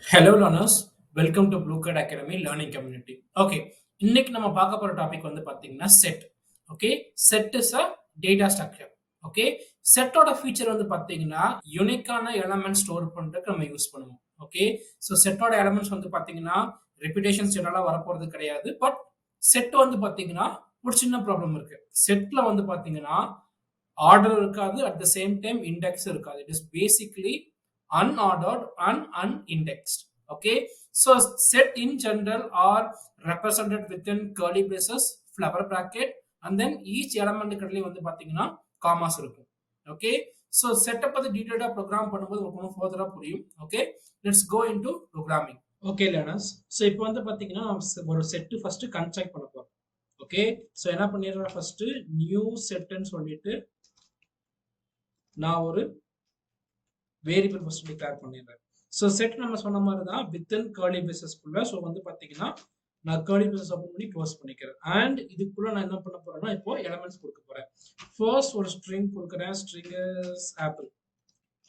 Hello learners, welcome to Bluekode Academy Learning Community. Okay, இன்னைக்கு நம்ம பார்க்க போற டாபிக் வந்து பாத்தீங்கன்னா set. Okay, set is a data structure. Okay, செட்டோட ஃபீச்சர் வந்து பாத்தீங்கன்னா யூனிக்கான எலமெண்ட் ஸ்டோர் பண்றதுக்கு நம்ம யூஸ் பண்ணுவோம். ஓகே, ஸோ செட்டோட எலமெண்ட்ஸ் வந்து பாத்தீங்கன்னா ரெப்பிடேஷன் ஜெனரலா வரப்போறது கிடையாது. பட் செட் வந்து பாத்தீங்கன்னா ஒரு சின்ன ப்ராப்ளம் இருக்கு. செட்ல வந்து பாத்தீங்கன்னா ஆர்டர் இருக்காது, at the same time index இருக்காது. It is basically unordered and unindexed. Okay, so set in general are represented within curly braces, flower bracket, and then each element கடலயே வந்து பாத்தீங்கன்னா காமாஸ் இருக்கும். ஓகே, so செட்டப் பத்தி டீடைலா program பண்ணும்போது உங்களுக்கு ஃபர்தரா புரியும். Okay, let's go into programming. Okay learners, so இப்போ வந்து பாத்தீங்கன்னா ஒரு செட் ஃபர்ஸ்ட் கன்ஸ்ட்ரக்ட் பண்ண போறோம். ஓகே, ஸோ என்ன பண்ணிடுறேன், ஃபர்ஸ்ட் நியூ செட்னு சொல்லிட்டு நான் ஒரு வேரியபிள் ஃபர்ஸ்ட் டிக்ளேர் பண்ணிடுறேன். ஸோ செட் நம்ம சொன்ன மாதிரி தான் வித்தின் கர்லி பிரேசஸ்க்குள்ள. ஸோ வந்து பார்த்தீங்கன்னா நான் கர்லி பிரேசஸ் ஓப்பன் பண்ணி க்ளோஸ் பண்ணிக்கிறேன். அண்ட் இதுக்குள்ள நான் என்ன பண்ண போறேன்னா இப்போ எலமெண்ட்ஸ் கொடுக்க போறேன். ஃபர்ஸ்ட் ஒரு ஸ்ட்ரிங் கொடுக்குறேன், ஸ்ட்ரிங் இஸ் ஆப்பிள்.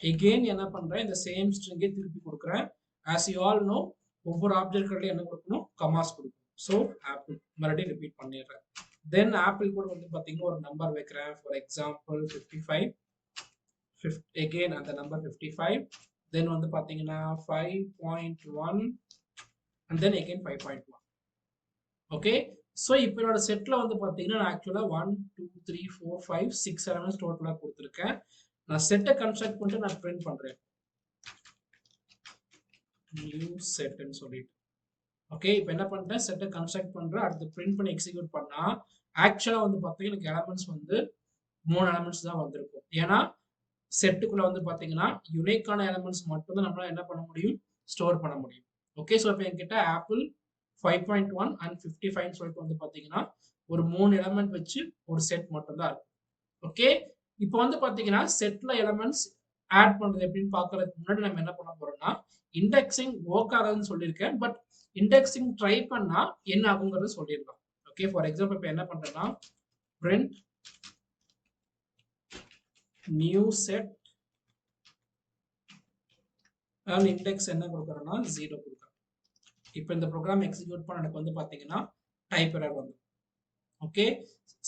எகெயின் என்ன பண்றேன், இந்த சேம் ஸ்ட்ரிங்கை திருப்பி கொடுக்குறேன். ஆஸ் யூ ஆல் நோ, ஒவ்வொரு ஆப்ஜெக்ட்களையும் என்ன கொடுக்கணும், கமாஸ் கொடுக்கணும். ஸோ ஆப்பிள் மறுபடியும் ரிப்பீட் பண்ணிடுறேன். தென் ஆப்பிள் கூட வந்து பார்த்தீங்கன்னா ஒரு நம்பர் வைக்கிறேன். For example 55. again அந்த நம்பர் 55, then வந்து பாத்தீங்கன்னா 5.1 and then again 5.1. Okay, so இப்போ என்னோட செட்ல வந்து பாத்தீங்கன்னா நான் ஆக்சுவலா 1 2 3 4 5 6 எலிமெண்ட்ஸ் டோட்டலா கொடுத்திருக்கேன். நான் செட்டை கன்ஸ்ட்ரக்ட் பண்ணிட்டு நான் பிரிண்ட் பண்றேன், நியூ செட்னு சொல்லிட்டு. ஓகே, இப்போ என்ன பண்றேன், செட்டை கன்ஸ்ட்ரக்ட் பண்றேன், அடுத்து பிரிண்ட் பண்ணி எக்ஸிக்யூட் பண்ணா ஆக்சுவலா வந்து பாத்தீங்கன்னா எனக்கு எலிமெண்ட்ஸ் வந்து 3 எலிமெண்ட்ஸ் தான் வந்திருக்கும். ஏன்னா செட்டுக்குள்ள வந்து பாத்தீங்கன்னா யூனிக்கான எலிமெண்ட்ஸ் மட்டும் தான் நம்மளால என்ன பண்ண முடியும், ஸ்டோர் பண்ண முடியும். ஓகே, ஸோ இப்போ என்கிட்ட ஆப்பிள் 5.1 அண்ட் 55 சொல்லிட்டு வந்து பாத்தீங்கன்னா ஒரு 3 எலிமெண்ட் வச்சு ஒரு செட் மட்டும் தான் இருக்கு. ஓகே, இப்போ வந்து பாத்தீங்கன்னா செட்ல எலிமெண்ட்ஸ் ஆட் பண்றது எப்படின்னு பாக்குறதுக்கு முன்னாடி நம்ம என்ன பண்ண போறோம்னா இண்டெக்ஸிங் ஒர்க் ஆகாதுன்னு சொல்லியிருக்கேன். பட் இண்டெக்ஸிங் ட்ரை பண்ணா என்ன ஆகுங்கிறது சொல்லிடலாம். ஓகே, ஃபார் எக்ஸாம்பிள் இப்போ என்ன பண்றேன்னா print new set and index என்ன கொடுக்கறேன்னா 0 கொடுக்கறேன். இப்போ இந்த ப்ரோக்ராம் எக்ஸிக்யூட் பண்ண எனக்கு வந்து பாத்தீங்கன்னா டைப் எரர் வந்து, okay,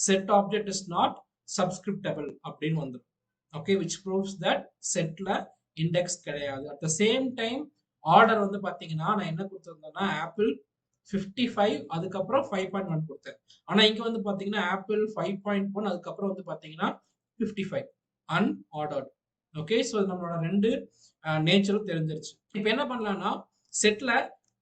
set object is not subscriptable அப்படின்னு வந்து. ஓகே, which proves that செட்ல இண்டெக்ஸ் கிடையாது. At the same time order வந்து பாத்தீங்கன்னா நான் என்ன கொடுத்திருந்தேன்னா ஆப்பிள் 55 அதுக்கப்புறம் 5.1 கொடுத்தேன். ஆனா இங்க வந்து பாத்தீங்கன்னா ஆப்பிள் 5.1 அதுக்கப்புறம் வந்து பாத்தீங்கன்னா 55 அன்ஆர்டர்ட். ஓகே, ஸோ நம்மளோட ரெண்டு நேச்சரும் தெரிஞ்சிருச்சு. இப்போ என்ன பண்ணலாம்னா செட்ல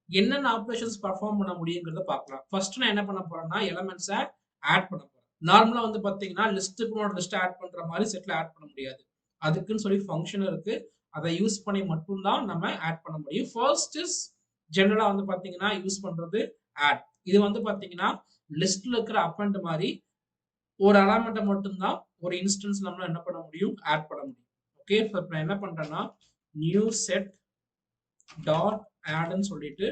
என்னென்ன ஆப்ரேஷன்ஸ் பர்ஃபார்ம் பண்ண முடியுங்கிறத பார்க்கலாம். ஃபர்ஸ்ட் நான் என்ன பண்ண போறேன்னா எலிமெண்ட்ஸை ஆட் பண்ண போறேன். நார்மலா வந்து பாத்தீங்கன்னா லிஸ்ட்டுக்கு லிஸ்ட் ஆட் பண்ற மாதிரி செட்ல ஆட் பண்ண முடியாது. அதுக்குன்னு சொல்லி ஃபங்க்ஷன் இருக்கு, அதை யூஸ் பண்ணி மட்டும்தான் நம்ம ஆட் பண்ண முடியும். ஃபர்ஸ்ட் இஸ் ஜெனரலா வந்து பாத்தீங்கன்னா யூஸ் பண்றது ஆட். இது வந்து பாத்தீங்கன்னா லிஸ்ட்ல இருக்கிற அப்பண்ட் மாதிரி ஒரு எலமெண்ட்டை மட்டும்தான் ஒரு இன்ஸ்டன்ஸ் நம்மளால என்ன பண்ண முடியும், ஆட் பண்ண முடியும். ஓகே, இப்போ நான் என்ன பண்றேன்னா நியூ செட் டாட் ஆட்னு சொல்லிட்டு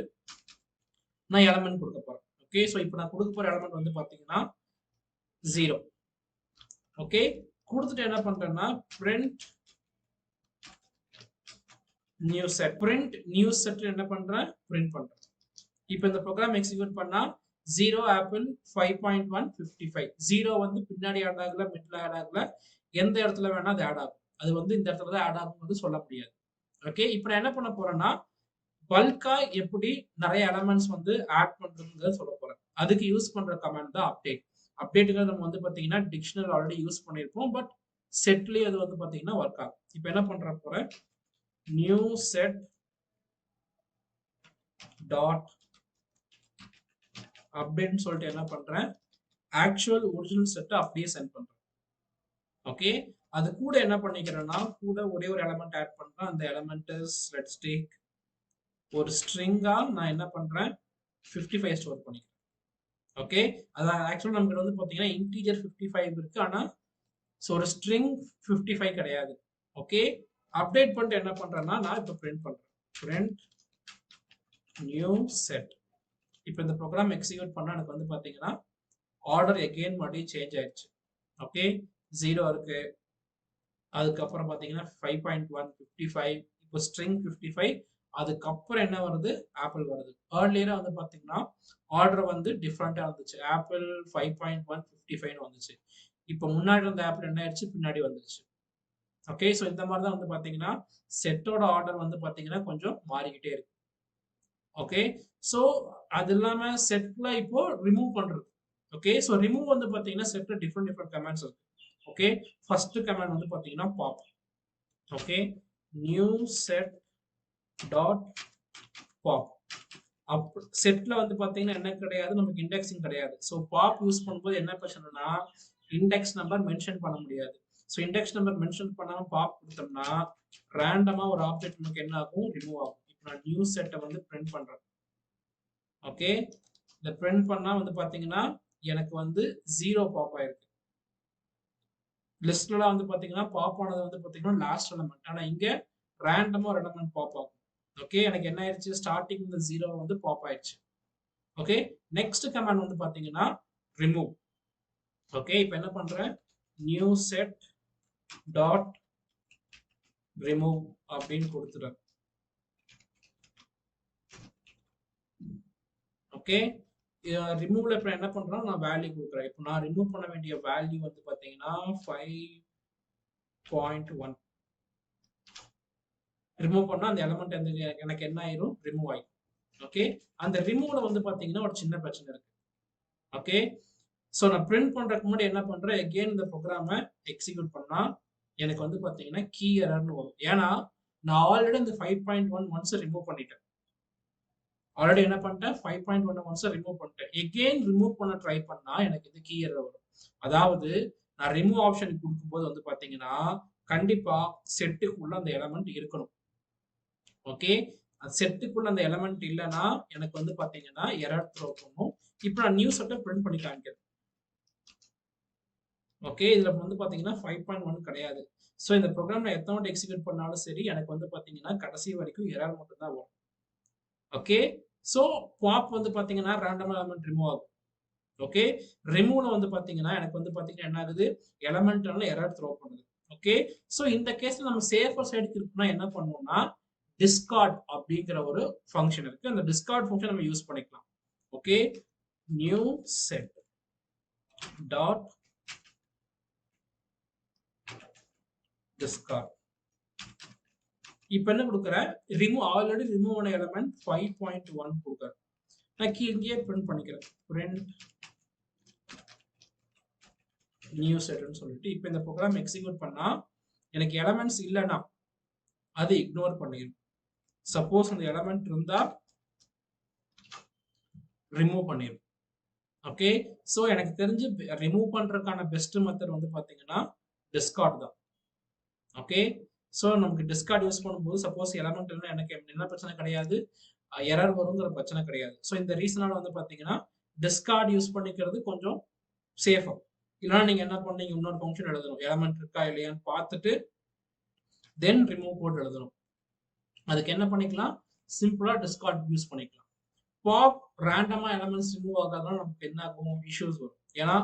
நான் எலமெண்ட் கொடுக்க போறேன். ஓகே, ஸோ இப்போ நான் கொடுக்க போற எலமெண்ட் வந்து பாத்தீங்கன்னா 0. ஓகே, கொடுத்துட்டு என்ன பண்றேன்னா print new set. print new set என்ன பண்றேன், print பண்றேன். இப்போ இந்த ப்ரோக்ராம் எக்ஸிக்யூட் பண்ணா 0 ஆப்பிள் 5.1 55. 0 வந்து பின்னாடி ஆட் ஆகல, மிட்ல ஆட் ஆகல, எந்த இடத்துல வேணா அது ஆட் ஆகும். அது வந்து இந்த இடத்துல தான் ஆட் ஆகும் சொல்ல முடியாது. ஓகே, இப்போ நான் என்ன பண்ண போறேன்னா பல்கா எப்படி நிறைய எலமெண்ட்ஸ் வந்து ஆட் பண்றதுங்கிறத சொல்ல போறேன். அதுக்கு யூஸ் பண்ற கமாண்ட் தான் அப்டேட். அப்டேட்டுங்கிறது நம்ம வந்து பாத்தீங்கன்னா டிக்ஷனரி ஆல்ரெடி யூஸ் பண்ணியிருப்போம். பட் செட்லயே அது வந்து பாத்தீங்கன்னா ஒர்க் ஆகும். இப்போ என்ன பண்ற போறேன், நியூ செட் டாட் அப்டேட்னு சொல்லிட்டு என்ன பண்றேன், ஆக்சுவல் ஒரிஜினல் செட்டை அப்படியே சென்ட் பண்றேன். ஓகே, அது கூட என்ன பண்ணிக்கிறேன்னா கூட ஒரே ஒரு எலமெண்ட் ஆட் பண்றேன். அந்த எலமெண்ட் இஸ் லெட்ஸ் டேக் ஒரு ஸ்ட்ரிங்கா நான் என்ன பண்றேன் 55 ஸ்டோர் பண்ணிக்கிறேன். ஓகே, அதான் ஆக்சுவலா நமக்கு வந்து பாத்தீங்கன்னா இன்டீஜர் 55 இருக்கு, ஆனா ஒரு ஸ்ட்ரிங் 55 கிடையாது. ஓகே, அப்டேட் பண்ணிட்டு என்ன பண்றேன்னா நான் இப்போ பிரிண்ட் பண்றேன், print new set. இப்போ இந்த ப்ரோக்ராம் எக்ஸிக்யூட் பண்ணா எனக்கு வந்து பாத்தீங்கன்னா ஆர்டர் எகெயின் மறுபடியும் சேஞ்ச் ஆயிடுச்சு. ஓகே, 0 இருக்கு, அதுக்கப்புறம் பார்த்தீங்கன்னா 5.1 55 இப்போ ஸ்ட்ரிங் 55 அதுக்கப்புறம் என்ன வருது ஆப்பிள் வருது. ஏர்லியரா வந்து பார்த்தீங்கன்னா ஆர்டர் வந்து டிஃப்ரெண்டா வந்துச்சு. ஆப்பிள் 5.1 55 வந்துச்சு. இப்போ முன்னாடி இருந்த ஆப்பிள் என்ன ஆயிடுச்சு பின்னாடி வந்துருச்சு. ஓகே, ஸோ இந்த மாதிரி தான் வந்து பார்த்தீங்கன்னா செட்டோட ஆர்டர் வந்து பார்த்தீங்கன்னா கொஞ்சம் மாறிக்கிட்டே இருக்கு. ஓகே, ஸோ அது இல்லாம செட்ல இப்போ ரிமூவ் பண்றது. ஓகே, ஸோ ரிமூவ் வந்து பார்த்தீங்கன்னா செட்ல டிஃப்ரெண்ட் டிஃப்ரெண்ட் கமெண்ட்ஸ் இருக்கு. ஓகே, ஃபர்ஸ்ட் கமெண்ட் வந்து பார்த்தீங்கன்னா pop. Okay, new set dot pop. செட்ல வந்து பாத்தீங்கன்னா என்ன கிடையாது, நமக்கு இண்டெக்ஸிங் கிடையாது. ஸோ பாப் யூஸ் பண்ணும்போது என்ன பிரச்சனைனா இண்டெக்ஸ் நம்பர் மென்ஷன் பண்ண முடியாது. ஸோ இண்டெக்ஸ் நம்பர் மென்ஷன் பண்ணாம பாப் கொடுத்தோம்னா ரேண்டமா ஒரு ஆப்ஜெக்ட் நமக்கு என்ன ஆகும், ரிமூவ் ஆகும். இப்போ நான் நியூ செட்டை வந்து பிரிண்ட் பண்றேன். ஓகே, இந்த பிரிண்ட் பண்ணா வந்து பாத்தீங்கன்னா எனக்கு வந்து 0 பாப் ஆயிருக்கு. லிஸ்ட்ல வந்து பாத்தீங்கன்னா பாப் ஆனது வந்து பாத்தீங்கன்னா லாஸ்ட் எலமெண்ட். ஆனா இங்க ரேண்டமா ஒரு எலமெண்ட் பாப் ஆகும். ஓகே, எனக்கு என்ன ஆயிடுச்சு, ஸ்டார்டிங் இந்த 0 வந்து பாப் ஆயிடுச்சு. ஓகே, நெக்ஸ்ட் கமாண்ட் வந்து பாத்தீங்கன்னா ரிமூவ். ஓகே, இப்போ என்ன பண்றேன், நியூ செட் டாட் ரிமூவ் அப்படின்னு கொடுத்துறேன். ஓகே, ரிமூவ்ல இப்போ என்ன பண்றேன், நான் வேல்யூ கொடுக்குறேன். இப்போ நான் ரிமூவ் பண்ண வேண்டிய வேல்யூ வந்து பாத்தீங்கன்னா 5.1. ரிமூவ் பண்ணா அந்த எலமெண்ட் எனக்கு என்ன ஆயிரும், ரிமூவ் ஆயிடும். ஓகே, அந்த ரிமூவ்ல வந்து பாத்தீங்கன்னா ஒரு சின்ன பிரச்சனை இருக்கு. ஓகே, ஸோ நான் பிரிண்ட் பண்றதுக்கு முன்னாடி என்ன பண்றேன், எகெயின் இந்த ப்ரோக்ராமை எக்ஸிக்யூட் பண்ணா எனக்கு வந்து பாத்தீங்கன்னா கீ எரர்னு வரும். ஏன்னா நான் ஆல்ரெடி இந்த 5.1 ஒன்ஸ் ரிமூவ் பண்ணிட்டேன். ஆல்ரெடி என்ன பண்ணிட்டேன், 5.1 ஒன்ஸ் ரிமூவ் பண்ணிட்டேன். எகெயின் ரிமூவ் பண்ண ட்ரை பண்ணா எனக்கு இந்த கீ எரர் வரும். அதாவது நான் ரிமூவ் ஆப்ஷன் கொடுக்கும்போது வந்து பாத்தீங்கன்னா கண்டிப்பா செட்டுக்குள்ள அந்த எலமெண்ட் இருக்கணும். ஓகே, செட்டுக்குள்ள அந்த எலமெண்ட் இல்லைன்னா எனக்கு வந்து பாத்தீங்கன்னா எரர் த்ரோ பண்ணும். இப்போ நான் நியூ செட்டை பிரிண்ட் பண்ணி காமிக்கிறேன். ஓகே, இதுல வந்து பாத்தீங்கன்னா 5.1 கிடையாது. ஸோ இந்த ப்ரோக்ராம் நான் எத்தனை வாட்டி எக்ஸிக்யூட் பண்ணாலும் சரி எனக்கு வந்து பாத்தீங்கன்னா கடைசி வரைக்கும் எரர் மட்டும் தான் வரும். ஓகே, ஸோ பாப் வந்து பாத்தீங்கன்னா ரேண்டம் எலமெண்ட் ரிமூவ் ஆகும். ஓகே, ரிமூவ்ல வந்து பாத்தீங்கன்னா எனக்கு வந்து பாத்தீங்கன்னா என்ன ஆகுது, எலமெண்ட்னால எரர் த்ரோ பண்ணுது. ஓகே, ஸோ இந்த கேஸ்ல நம்ம சேஃபர் சைடுக்கு இருக்குன்னா என்ன பண்ணுவோம்னா டிஸ்கார்ட் அப்படிங்கிற ஒரு ஃபங்க்ஷன் இருக்கு. அந்த டிஸ்கார்ட் ஃபங்க்ஷன் நம்ம யூஸ் பண்ணிக்கலாம். Okay, new set dot discard. இப்போ என்ன கொடுக்குறேன், ரிமூவ் ஆல்ரெடி ரிமூவ் ஆன எலமெண்ட் 5.1 கொடுக்குறேன். நான் இங்கேயே பிரிண்ட் பண்ணிக்கிறேன், பிரிண்ட் நியூ செட்னு சொல்லிட்டு. இப்போ இந்த ப்ரோக்ராம் எக்ஸிக்யூட் பண்ணா எனக்கு எலமெண்ட்ஸ் இல்லைன்னா அது இக்னோர் பண்ணிடும். சப்போஸ் அந்த எலமெண்ட் இருந்தா ரிமூவ் பண்ணிடும். ஓகே, ஸோ எனக்கு தெரிஞ்சு ரிமூவ் பண்றதுக்கான பெஸ்ட் மெத்தட் வந்து பாத்தீங்கன்னா டிஸ்கார்ட் தான். ஓகே, ஸோ நமக்கு டிஸ்கார்ட் யூஸ் பண்ணும்போது சப்போஸ் எலமெண்ட் இல்லைன்னா எனக்கு என்ன பிரச்சனை கிடையாது, எரர் வருங்கிற பிரச்சனை கிடையாது. ஸோ இந்த ரீசனால வந்து பாத்தீங்கன்னா டிஸ்கார்ட் யூஸ் பண்ணிக்கிறது கொஞ்சம் சேஃபா. இல்லைன்னா நீங்க என்ன பண்ணீங்க, இன்னொரு ஃபங்க்ஷன் எழுதணும், எலமெண்ட் இருக்கா இல்லையான்னு பார்த்துட்டு தென் ரிமூவ் கோட் எழுதணும். அதுக்கு என்ன பண்ணிக்கலாம், சிம்பிளா டிஸ்கார்ட் யூஸ் பண்ணிக்கலாம். பாப் ரேண்டமா எலமெண்ட்ஸ் ரிமூவ் ஆகாதனால நமக்கு என்ன ஆகும், இஷ்யூஸ் வரும். ஏன்னா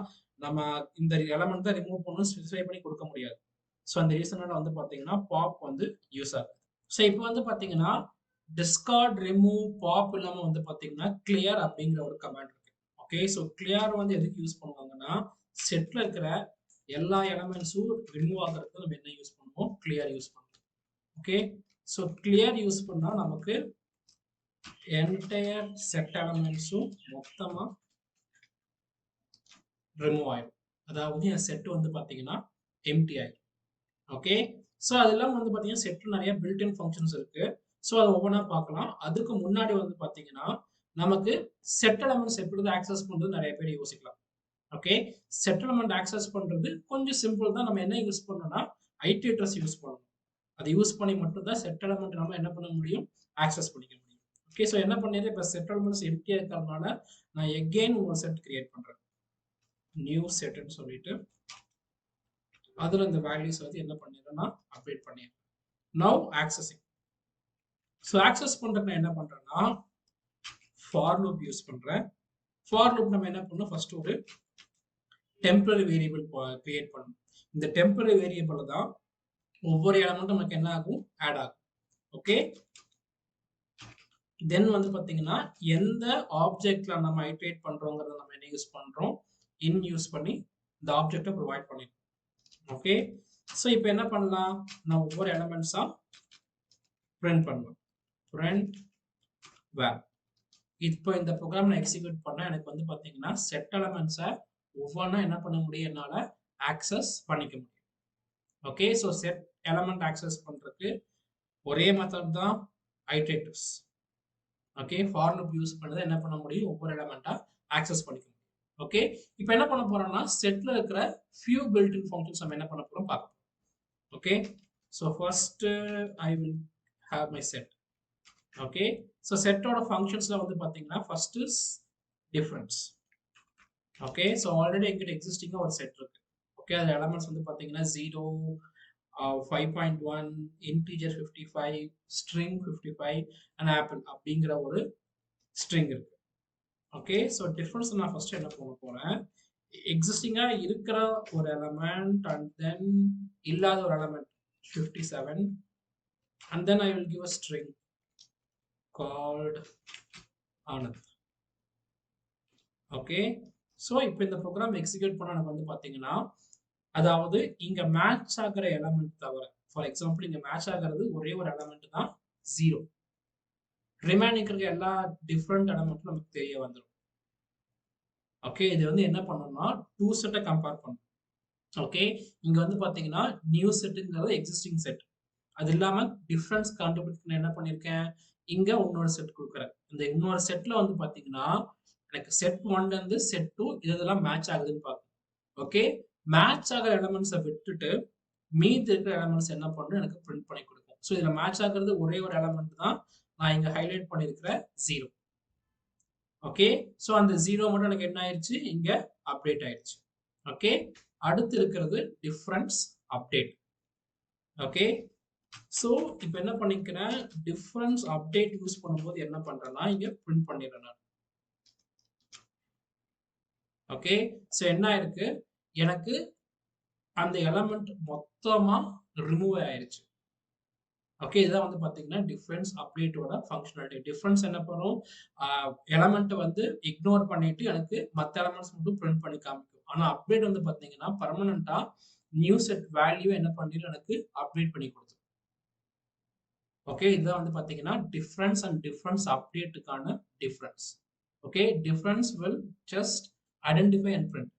நம்ம இந்த எலமெண்ட் தான் ரிமூவ் பண்ணணும் ஸ்பெசிஃபை பண்ணி கொடுக்க முடியாது. ஸோ அந்த ரீசனால வந்து பாத்தீங்கன்னா பாப் வந்து யூஸ் ஆகுது. ஸோ இப்போ வந்து பாத்தீங்கன்னா டிஸ்கார்ட் ரிமூவ் பாப் இல்லாம வந்து பாத்தீங்கன்னா கிளியர் அப்படிங்கிற ஒரு கமாண்ட் இருக்கு. ஓகே, ஸோ கிளியர் வந்து எதுக்கு யூஸ் பண்ணுவாங்கன்னா செட்ல இருக்கிற எல்லா எலமெண்ட்ஸும் ரிமூவ் ஆகிறதுக்கு நம்ம என்ன யூஸ் பண்ணுவோம், கிளியர் யூஸ் பண்ணுவோம். ஓகே, ஸோ கிளியர் யூஸ் பண்ணா நமக்கு என்டையர் செட் எலமெண்ட்ஸும் மொத்தமா ரிமூவ் ஆயிடும். அதாவது என் செட் வந்து பாத்தீங்கன்னா எம்டி ஆயிடும். ஓகே, ஸோ அது இல்லாமல் வந்து பாத்தீங்கன்னா செட்ல நிறைய பில்ட்-இன் ஃபங்க்ஷன்ஸ் இருக்கு. ஸோ அதை ஒவ்வொன்றா பார்க்கலாம். அதுக்கு முன்னாடி வந்து பாத்தீங்கன்னா நமக்கு செட் எலமெண்ட்ஸ் எப்படி ஆக்சஸ் பண்றது நிறைய பேர் யோசிக்கலாம். ஓகே, செட் எலமெண்ட் ஆக்சஸ் பண்றது கொஞ்சம் சிம்பிள் தான். நம்ம என்ன யூஸ் பண்ணணும்னா ஐடி அட்ரஸ் யூஸ் பண்ணணும். அதை யூஸ் பண்ணி மட்டும் தான் செட் எலமெண்ட் நம்ம என்ன பண்ண முடியும், ஆக்சஸ் பண்ணிக்க முடியும். ஓகே, ஸோ என்ன பண்ணிடுறேன், இப்போ செட் எலமெண்ட்ஸ் எம்டியா இருக்கிறதுனால நான் எகெயின் ஒரு செட் கிரியேட் பண்றேன், நியூ செட்னு சொல்லிட்டு அதுல இந்த வேல்யூஸ் வந்து என்ன பண்ணிடுறேன்னா அப்டேட் பண்ணிடுறேன். Now accessing. ஸோ ஆக்சஸ் பண்றதுக்கு நான் என்ன பண்றேன்னா ஃபார் லூப் யூஸ் பண்றேன். ஃபார் லூப் நம்ம என்ன பண்ணணும், ஃபர்ஸ்ட் ஒரு டெம்பரரி வேரியபிள் கிரியேட் பண்ணணும். இந்த டெம்பரரி வேரியபிள் தான் ஒவ்வொரு எலமெண்ட்டும் நமக்கு என்ன ஆகும் ஆட் ஆகும். ஓகே, தென் வந்து பாத்தீங்கன்னா எந்த ஆப்ஜெக்ட்ல நம்ம ஐட்ரேட் பண்றோங்கிறத நம்ம என்ன யூஸ் பண்றோம், இன் யூஸ் பண்ணி இந்த ஆப்ஜெக்ட்டை ப்ரொவைட் பண்ணிருக்கோம். ஓகே, ஸோ இப்போ என்ன பண்ணலாம், நான் ஒவ்வொரு எலமெண்ட்ஸா பிரிண்ட் பண்ணுவேன். பிரிண்ட் வேர். இப்போ இந்த ப்ரோக்ராம் நான் எக்ஸிக்யூட் பண்ணா எனக்கு வந்து பாத்தீங்கன்னா செட் எலமெண்ட்ஸை ஒவ்வொன்றா என்ன பண்ண முடியும், என்னால ஆக்சஸ் பண்ணிக்க முடியும். Okay, so set element access பண்றதுக்கு ஒரே மெத்தட் தான் ஐட்ரேட்டிவ்ஸ். ஓகே, ஃபார் லூப் யூஸ் பண்ணதை என்ன பண்ண முடியும், ஒவ்வொரு எலமெண்டா ஆக்சஸ் பண்ணிக்க முடியும். ஓகே, இப்போ என்ன பண்ண போறோம்னா செட்ல இருக்கிற few built-in functions நம்ம என்ன பண்ண போறோம் பார்க்கலாம். Okay, so first I will have my set. Okay, so செட்டோட ஃபங்க்ஷன்ஸ்ல வந்து பார்த்தீங்கன்னா first is difference. Okay, so already எங்கிட்ட எக்ஸிஸ்டிங்காக ஒரு செட் இருக்கு. ஓகே, அது எலமெண்ட்ஸ் வந்து பார்த்தீங்கன்னா 0, 5.1, இன்டீஜர் 55, ஸ்ட்ரிங் 55 அண்ட் ஆப்பிள் அப்படிங்கிற ஒரு ஸ்ட்ரிங் இருக்கு. ஓகே, ஸோ டிஃபரன்ஸ் நான் ஃபர்ஸ்ட் என்ன பண்ண போறேன், எக்ஸிஸ்டிங்கா இருக்கிற ஒரு எலமெண்ட் அண்ட் தென் இல்லாத ஒரு element 57 and then I will give a string called Anand. Okay, so இப்போ இந்த ப்ரோக்ராம் எக்ஸிக்யூட் பண்ண எனக்கு வந்து பார்த்தீங்கன்னா அதாவது இங்க மேட்ச் ஆகிற எலமெண்ட் தவிர, ஃபார் எக்ஸாம்பிள் இங்க மேட்ச் ஆகிறது ஒரே ஒரு எலமெண்ட் தான் 0. ரிமைனிங் இருக்க எல்லா டிஃப்ரெண்ட் எலமெண்ட்டும் நமக்கு தெரிய வந்துடும். ஓகே, இது வந்து என்ன பண்ணணும்னா டூ செட்டை கம்பேர் பண்ணும். ஓகே, இங்க வந்து பாத்தீங்கன்னா நியூ செட்டுங்கிறது எக்ஸிஸ்டிங் செட். அது இல்லாம டிஃபரன்ஸ் கண்டுபிடிக்க என்ன பண்ணிருக்கேன், இங்க இன்னொரு செட் கொடுக்குறேன். இந்த இன்னொரு செட்ல வந்து பாத்தீங்கன்னா எனக்கு செட் 1ல இருந்து செட் 2 இதெல்லாம் மேட்ச் ஆகுதுன்னு பார்க்கணும். ஓகே, மேட்ச் ஆகிற எலமெண்ட்ஸை விட்டுட்டு மீதி இருக்கிற எலமெண்ட்ஸ் என்ன பண்ணணும், எனக்கு பிரிண்ட் பண்ணி கொடுக்கும். ஸோ இதுல மேட்ச் ஆகுறது ஒரே ஒரு எலமெண்ட் தான் நான் இங்க ஹைலைட் பண்ணிருக்கிற 0. ஓகே, ஸோ அந்த 0 மட்டும் எனக்கு என்ன ஆயிடுச்சு, இங்க அப்டேட் ஆயிடுச்சு. ஓகே, அடுத்து இருக்கிறது டிஃபரன்ஸ் அப்டேட். ஓகே, ஸோ இப்போ என்ன பண்ணிக்கிறேன், டிஃபரன்ஸ் அப்டேட் யூஸ் பண்ணும்போது என்ன பண்றேன்னா இங்க பிரிண்ட் பண்ணிடுறேன் நான். ஓகே, ஸோ என்ன ஆயிருக்கு, எனக்கு அந்த எலமெண்ட் மொத்தமா ரிமூவ் ஆயிருச்சு. ஓகே, இதான் வந்து பாத்தீங்கன்னா டிஃபரன்ஸ் அப்டேட்டோட ஃபங்க்ஷனாலிட்டி. டிஃபரன்ஸ் என்ன பண்ணும், எலமெண்ட் வந்து இக்னோர் பண்ணிட்டு எனக்கு மற்ற எலமெண்ட்ஸ் மட்டும் பிரிண்ட் பண்ணி காமிக்கும். ஆனா அப்டேட் வந்து பாத்தீங்கன்னா பர்மனண்டா நியூ செட் வேல்யூ என்ன பண்ணிடும், எனக்கு அப்டேட் பண்ணி கொடுத்துரும். ஓகே, இதுதான் வந்து பாத்தீங்கன்னா டிஃபரன்ஸ் அண்ட் டிஃபரன்ஸ் அப்டேட்டுக்கான difference. Okay, difference will just identify and print.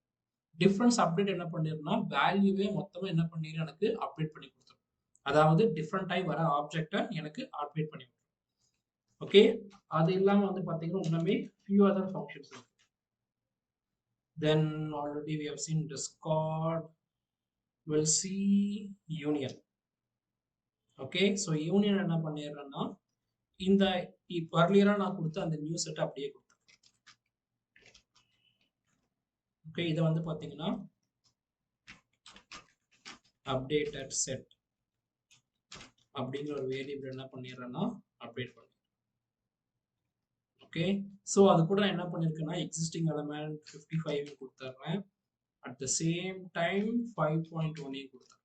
Difference update என்ன பண்ணிருன்னா வேல்யூவே மொத்தமா என்ன பண்ணிரும், எனக்கு அப்டேட் பண்ணி கொடுத்துரும். அதாவது டிஃபரண்ட் டைப் வர ஆப்ஜெக்ட்டை எனக்கு அப்டேட் பண்ணி கொடுத்துரும். ஓகே, அது இல்லாம வந்து பாத்தீங்கன்னா இன்னுமே few other functions இருக்கு. Then already we have seen discard. We'll see union. Okay, so union என்ன பண்ணிடுறேன்னா இந்த இப்போ earlier நான் கொடுத்த அந்த நியூ செட் அப்படியே கொடுத்தேன். ஓகே, இதை வந்து பாத்தீங்கன்னா updated set அப்படிங்கிற ஒரு வேரியபிள் என்ன பண்ணிடுறேன்னா அப்டேட் பண்ணி. ஓகே, ஸோ அது கூட நான் என்ன பண்ணிருக்கேன்னா எக்ஸிஸ்டிங் எலமெண்ட் 55 கொடுத்துட்றேன். அட் த சேம் டைம் 5.1 கொடுத்துட்றேன்.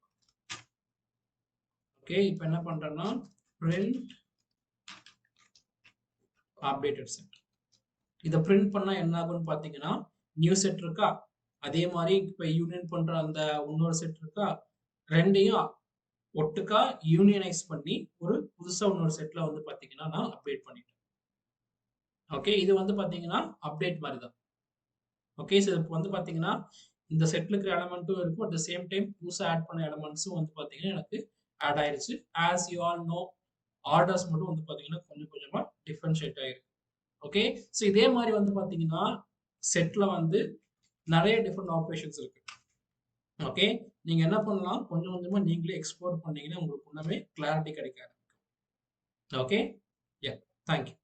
ஓகே, இப்போ என்ன பண்றேன்னா பிரிண்ட் அப்டேட்டட் செட். இதை பிரிண்ட் பண்ணா என்ன ஆகும்னு பாத்தீங்கன்னா நியூ செட் இருக்கா, அதே மாதிரி இப்போ யூனியன் பண்ற அந்த இன்னொரு செட் இருக்கா, ரெண்டையும் ஒட்டுக்கா யூனியனைஸ் பண்ணி ஒரு புதுசா இன்னொரு செட்ல வந்து பாத்தீங்கன்னா நான் அப்டேட் பண்ணிட்டேன். ஓகே, இது வந்து பாத்தீங்கன்னா அப்டேட் மாதிரி தான். ஓகே, ஸோ இப்போ வந்து பாத்தீங்கன்னா இந்த செட்ல இருக்கிற எலமெண்ட்டும் இருக்கும், அட் த சேம் டைம் புதுசா ஆட் பண்ண எலமெண்ட்ஸும் வந்து பாத்தீங்கன்னா எனக்கு ஆட் ஆயிருச்சு. As you all know orders மட்டும் வந்து பாத்தீங்கன்னா கொஞ்சம் கொஞ்சமா டிஃபரன்ஷியேட் ஆயிருக்கு. ஓகே, ஸோ இதே மாதிரி வந்து பாத்தீங்கன்னா செட்ல வந்து நிறைய டிஃபரெண்ட் ஆப்ரேஷன்ஸ் இருக்கு. ஓகே, நீங்க என்ன பண்ணலாம், கொஞ்சம் கொஞ்சமா நீங்களே எக்ஸ்ப்ளோர் பண்ணீங்கன்னா உங்களுக்கு இன்னுமே கிளாரிட்டி கிடைக்க ஆரம்பிக்கும். ஓகே, யா, தேங்க்யூ.